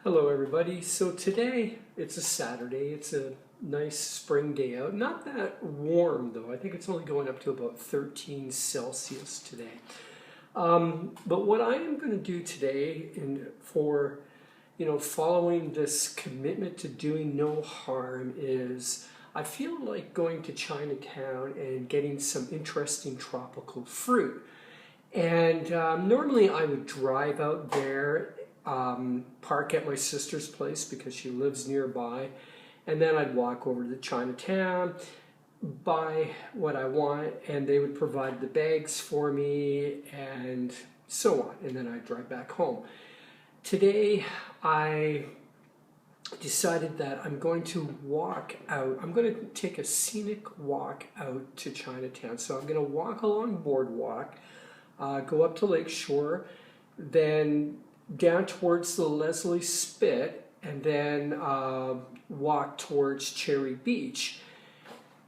Hello everybody. So today it's a Saturday. It's a nice spring day out. Not that warm though. I think it's only going up to about 13 Celsius today. But what I am going to do today for following this commitment to doing no harm is I feel like going to Chinatown and getting some interesting tropical fruit. And normally I would drive out there, park at my sister's place because she lives nearby, and then I'd walk over to Chinatown, buy what I want, and they would provide the bags for me and so on, and then I'd drive back home. Today I decided that I'm going to walk out. I'm going to take a scenic walk out to Chinatown. So I'm going to walk along Boardwalk, go up to Lake Shore, then down towards the Leslie Spit, and then walk towards Cherry Beach.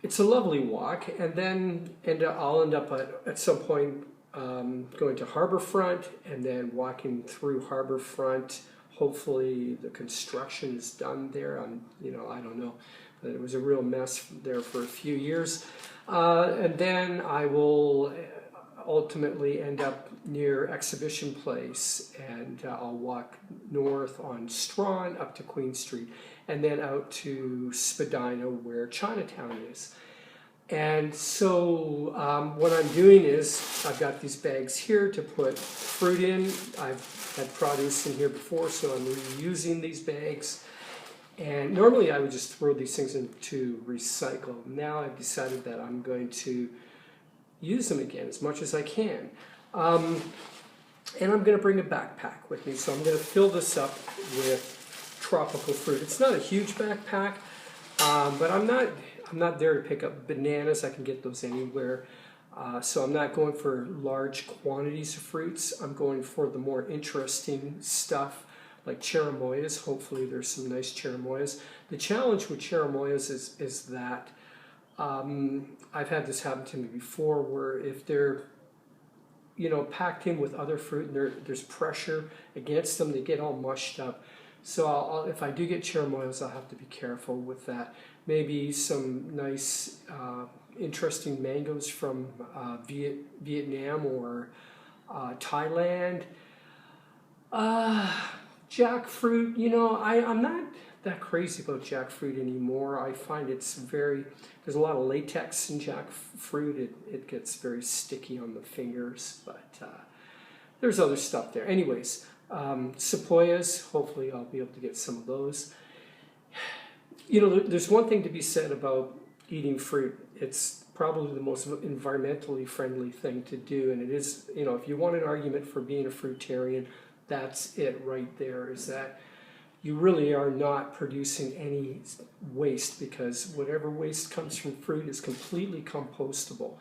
It's a lovely walk, and then I'll end up at some point going to Harborfront and then walking through Harborfront. Hopefully the construction is done there. I don't know, but it was a real mess there for a few years. And then I will ultimately end up near Exhibition Place, and I'll walk north on Strawn up to Queen Street, and then out to Spadina where Chinatown is. And so what I'm doing is I've got these bags here to put fruit in. I've had produce in here before, so I'm reusing these bags. And normally I would just throw these things into recycle. Now I've decided that I'm going to use them again as much as I can. And I'm going to bring a backpack with me, so I'm going to fill this up with tropical fruit. It's not a huge backpack, but I'm not there to pick up bananas. I can get those anywhere. So I'm not going for large quantities of fruits. I'm going for the more interesting stuff like cherimoyas. Hopefully there's some nice cherimoyas. The challenge with cherimoyas is that I've had this happen to me before, where if they're packed in with other fruit and there's pressure against them, they get all mushed up. So if I do get cherimoyas, I'll have to be careful with that. Maybe some nice, interesting mangoes from Vietnam or Thailand. Jackfruit, I'm not that crazy about jackfruit anymore. I find there's a lot of latex in jackfruit. It gets very sticky on the fingers, but there's other stuff there. Anyways, sequoias, hopefully I'll be able to get some of those. There's one thing to be said about eating fruit. It's probably the most environmentally friendly thing to do, and it is, if you want an argument for being a fruitarian, that's it right there, is that you really are not producing any waste, because whatever waste comes from fruit is completely compostable.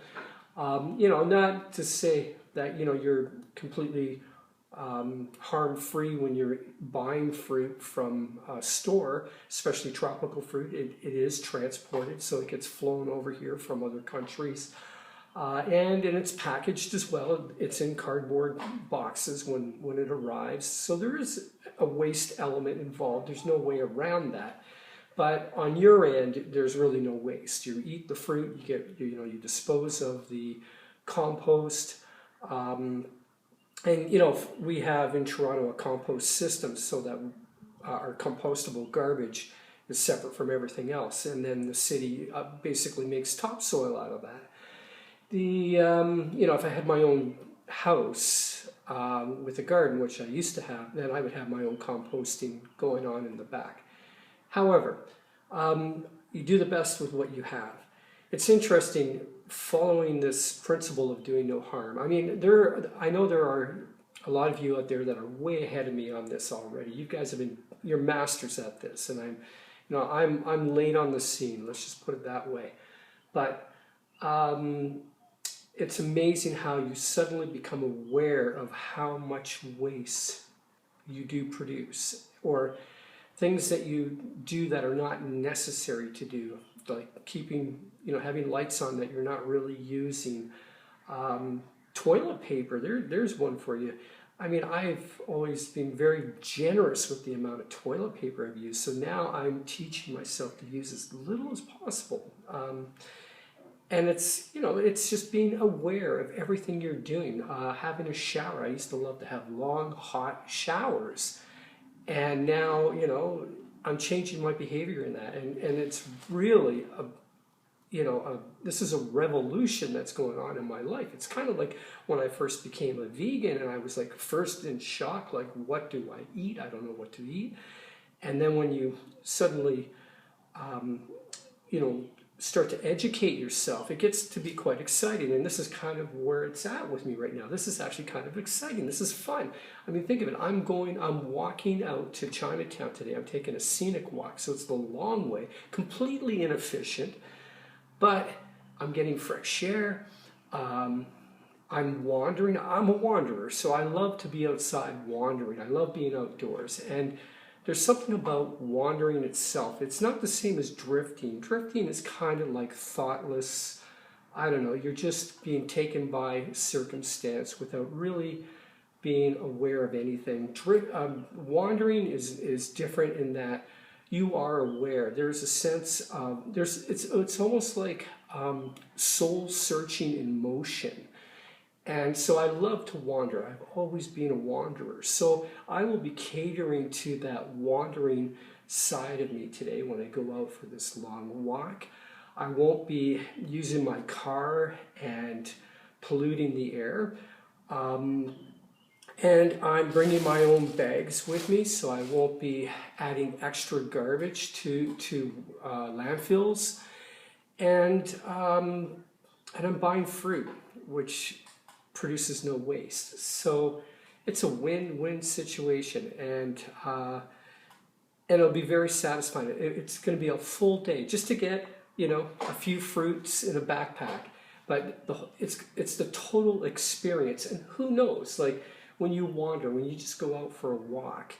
Not to say that, you're completely harm-free when you're buying fruit from a store, especially tropical fruit. It is transported, so it gets flown over here from other countries. And it's packaged as well. It's in cardboard boxes when it arrives. So there is a waste element involved. There's no way around that. But on your end, there's really no waste. You eat the fruit, you dispose of the compost. And we have in Toronto a compost system so that our compostable garbage is separate from everything else. And then the city basically makes topsoil out of that. If I had my own house with a garden, which I used to have, then I would have my own composting going on in the back. However, you do the best with what you have. It's interesting following this principle of doing no harm. I mean, I know there are a lot of you out there that are way ahead of me on this already. You guys you're masters at this, and I'm late on the scene. Let's just put it that way. But it's amazing how you suddenly become aware of how much waste you do produce, or things that you do that are not necessary to do, like having lights on that you're not really using. Toilet paper, there's one for you. I mean, I've always been very generous with the amount of toilet paper I've used, so now I'm teaching myself to use as little as possible. And it's, you know, it's just being aware of everything you're doing. Having a shower, I used to love to have long, hot showers. And now, you know, I'm changing my behavior in that. And it's really this is a revolution that's going on in my life. It's kind of like when I first became a vegan and I was like first in shock, like, what do I eat? I don't know what to eat. And then when you suddenly, start to educate yourself, it gets to be quite exciting. And this is kind of where it's at with me right now. This is actually kind of exciting. This is fun. I mean, think of it. I'm walking out to Chinatown today. I'm taking a scenic walk. So it's the long way, completely inefficient. But I'm getting fresh air. I'm wandering. I'm a wanderer, so I love to be outside wandering. I love being outdoors. And there's something about wandering itself. It's not the same as drifting. Drifting is kind of like thoughtless. I don't know. You're just being taken by circumstance without really being aware of anything. Wandering is different in that you are aware. There's a sense of it's almost like soul searching in motion. And so I love to wander. I've always been a wanderer. So I will be catering to that wandering side of me today when I go out for this long walk. I won't be using my car and polluting the air. And I'm bringing my own bags with me, so I won't be adding extra garbage to landfills. And I'm buying fruit, which produces no waste. So it's a win-win situation, and it'll be very satisfying. It's going to be a full day just to get, a few fruits in a backpack. But it's the total experience, and who knows, like, when you wander, when you just go out for a walk,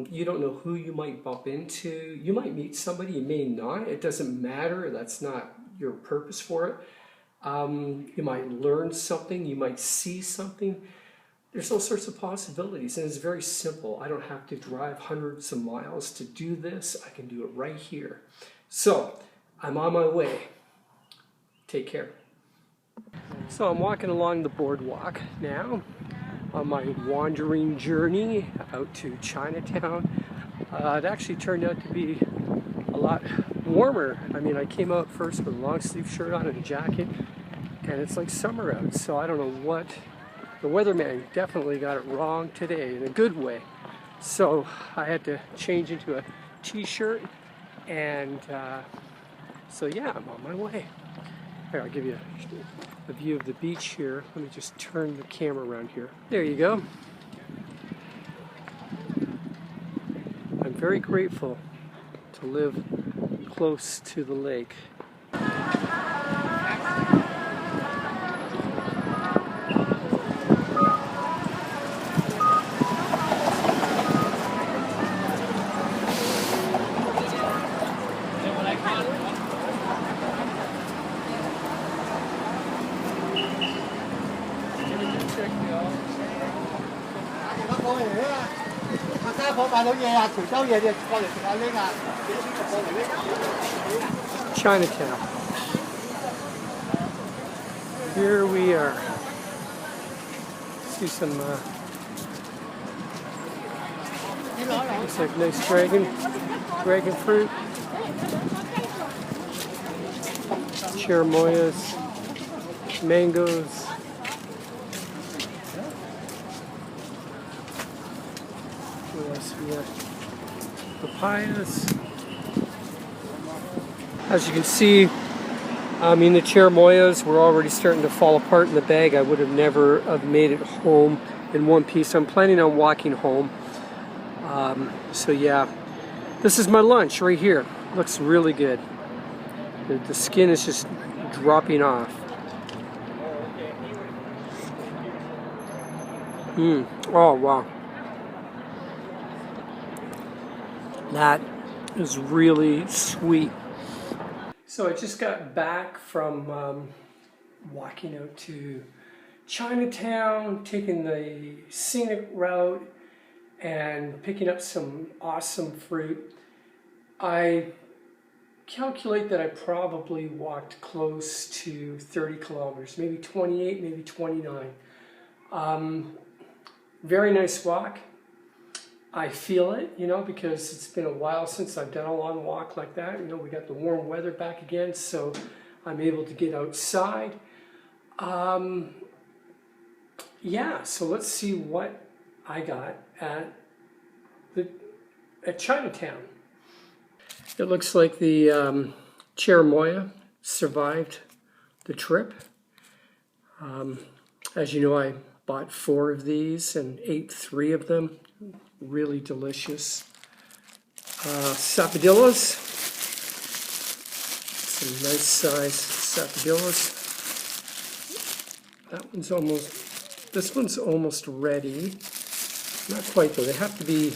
you don't know who you might bump into. You might meet somebody, you may not. It doesn't matter. That's not your purpose for it. You might learn something. You might see something. There's all sorts of possibilities, and it's very simple. I don't have to drive hundreds of miles to do this. I can do it right here. So I'm on my way. Take care. So I'm walking along the boardwalk now on my wandering journey out to Chinatown. It actually turned out to be a lot warmer. I mean, I came out first with a long sleeve shirt on and a jacket, and it's like summer out, so I don't know what. The weatherman definitely got it wrong today in a good way. So I had to change into a t-shirt, and so yeah, I'm on my way. Here, I'll give you a view of the beach here. Let me just turn the camera around here. There you go. I'm very grateful to live close to the lake. Chinatown. Here we are. See some looks like nice dragon fruit. Cherimoyas, mangoes. What else we got? Papayas. As you can see, the cherimoyas were already starting to fall apart in the bag. I would have never have made it home in one piece. I'm planning on walking home. So yeah, this is my lunch right here. Looks really good. The skin is just dropping off. Oh wow. That is really sweet. So I just got back from walking out to Chinatown, taking the scenic route and picking up some awesome fruit. I calculate that I probably walked close to 30 kilometers, maybe 28, maybe 29. Very nice walk. I feel it, you know, because it's been a while since I've done a long walk like that. You know, we got the warm weather back again, so I'm able to get outside. Yeah, so let's see what I got at Chinatown. It looks like the cherimoya survived the trip. As you know, I bought 4 of these and ate 3 of them. Really delicious. Sapodillas. Some nice size sapodillas. This one's almost ready. Not quite though, they have to be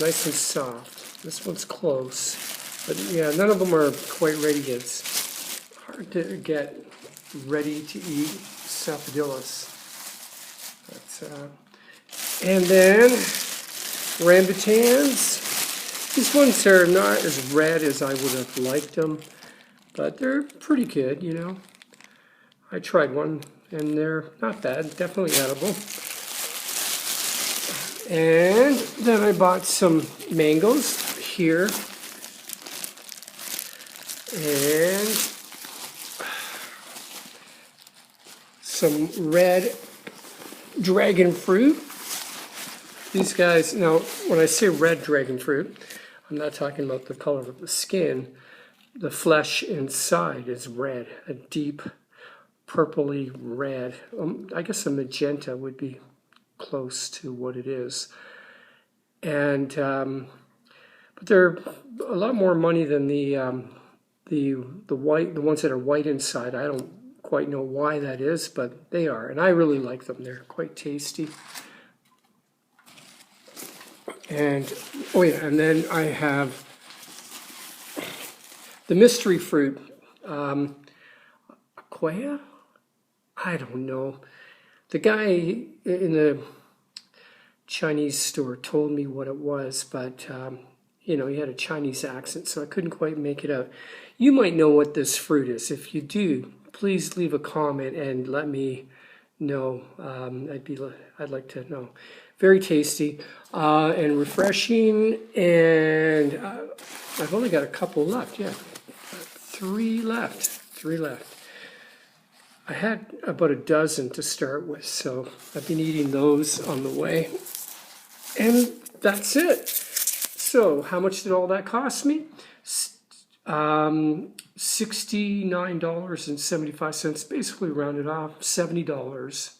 nice and soft. This one's close. But yeah, none of them are quite ready yet. It's hard to get ready to eat sapodillas. And then rambutans. These ones are not as red as I would have liked them, but they're pretty good, you know. I tried one and they're not bad, definitely edible. And then I bought some mangoes here. And some red dragon fruit. These guys, now when I say red dragon fruit, I'm not talking about the color of the skin. The flesh inside is red, a deep purpley red. I guess a magenta would be close to what it is. And but they're a lot more money than the ones that are white inside. I don't quite know why that is, but they are, and I really like them. They're quite tasty. And oh yeah, and then I have the mystery fruit, quail. I don't know. The guy in the Chinese store told me what it was, but you know, he had a Chinese accent, so I couldn't quite make it out. You might know what this fruit is. If you do, please leave a comment and let me know. I'd like to know. Very tasty and refreshing, and I've only got a couple left. Yeah, 3 left. 3 left. I had about a dozen to start with, so I've been eating those on the way, and that's it. So, how much did all that cost me? $69.75, basically rounded off, $70.